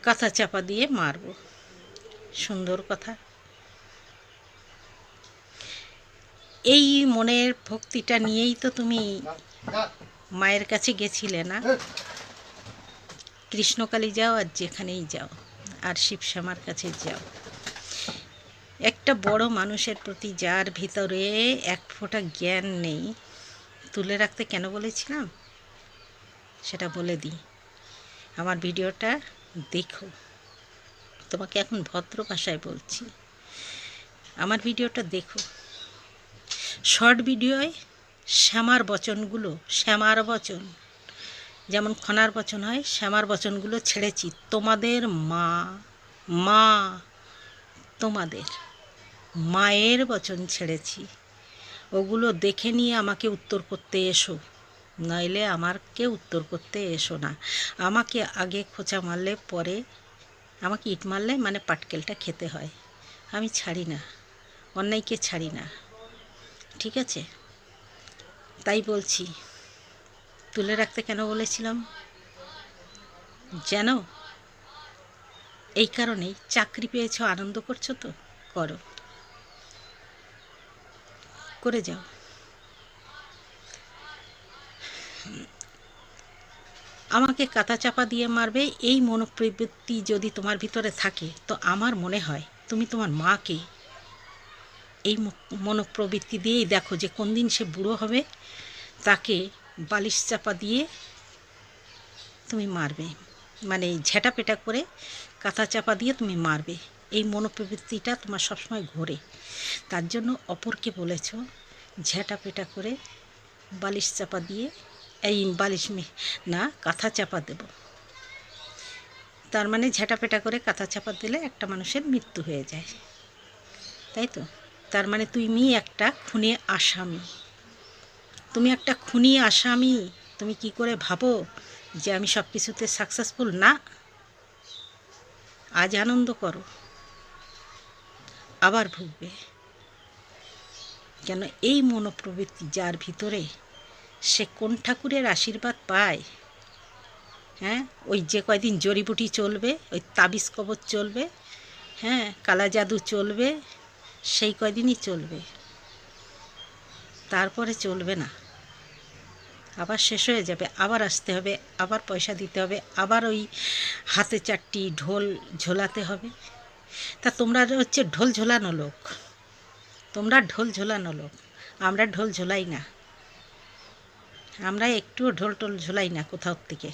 কাঁথা চাপা দিয়ে মারবো। সুন্দর কথা। এই মনের ভক্তিটা নিয়েই তো তুমি মায়ের কাছে গেছিলে না? কৃষ্ণকালী যাও আর যেখানেই যাও, আর শিবশ্যামার কাছে যাও, একটা বড় মানুষের প্রতি যার ভিতরে এক ফোঁটা জ্ঞান নেই, তুলে রাখতে কেন বলেছিলাম সেটা বলে দিই। আমার ভিডিওটা দেখো, তোমাকে এখন ভদ্র ভাষায় বলছি, আমার ভিডিওটা দেখো। শর্ট ভিডিওয় শ্যামার বচনগুলো, শ্যামার বচন যেমন খনার বচন হয়, শ্যামার বচনগুলো ছেড়েছি। তোমাদের মা, মা, তোমাদের মায়ের বচন ছেড়েছি। ওগুলো দেখে নিয়ে আমাকে উত্তর করতে এসো, নইলে আমাকে উত্তর করতে এসো না। আমাকে আগে খোঁচা মারলে পরে, আমাকে ইট মারলে মানে পাটকেলটা খেতে হয়। আমি ছাড়ি না, অন্যায়কে ছাড়ি না, ঠিক আছে? তাই বলছি, তুলে রাখতে কেন বলেছিলাম জানো? এই কারণেই, চাকরি পেয়েছো, আনন্দ করছো তো করো, করে যাও। আমাকে কাঁথা চাপা দিয়ে মারবে এই মনোপ্রবৃত্তি যদি তোমার ভিতরে থাকে, তো আমার মনে হয় তুমি তোমার মাকে এই মনোপ্রবৃত্তি দিয়েই দেখো যে কোন দিন সে বুড়ো হবে, তাকে বালিশ চাপা দিয়ে তুমি মারবে, মানে ঝেঁটা পেটা করে কাঁথা চাপা দিয়ে তুমি মারবে। এই মনোপ্রবৃত্তিটা তোমার সবসময় ঘোরে, তার জন্য অপরকে বলেছ ঝেঁটা পেটা করে বালিশ চাপা দিয়ে, এই বালিশ না কাঁথা চাপা দেব। তার মানে ঝেঁটা পেটা করে কাঁথা চাপা দিলে একটা মানুষের মৃত্যু হয়ে যায়, তাই তো? তার মানে তুমি একটা খুনি আসামি, তুমি একটা খুনি আসামি। তুমি কি করে ভাবো যে আমি সব কিছুতে সাকসেসফুল না? আজ আনন্দ করো, আবার ভুগবে। কেন? এই মনোপ্রবৃত্তি যার ভিতরে, সে কোন ঠাকুরের আশীর্বাদ পায়? হ্যাঁ, ওই যে কয়দিন জড়িবুটি চলবে, ওই তাবিজ কবজ চলবে, হ্যাঁ, কালা জাদু চলবে, সেই কয়দিনই চলবে, তারপরে চলবে না, আবার শেষ হয়ে যাবে, আবার আসতে হবে, আবার পয়সা দিতে হবে, আবার ওই হাতে চারটি ঢোল ঝোলাতে হবে। তা তোমরা হচ্ছে ঢোল ঝোলানো লোক, তোমরা ঢোল ঝোলানো লোক, আমরা ঢোল ঝোলাই না, আমরা একটুও ঢোল টোল ঝোলাই না কোথাও থেকে।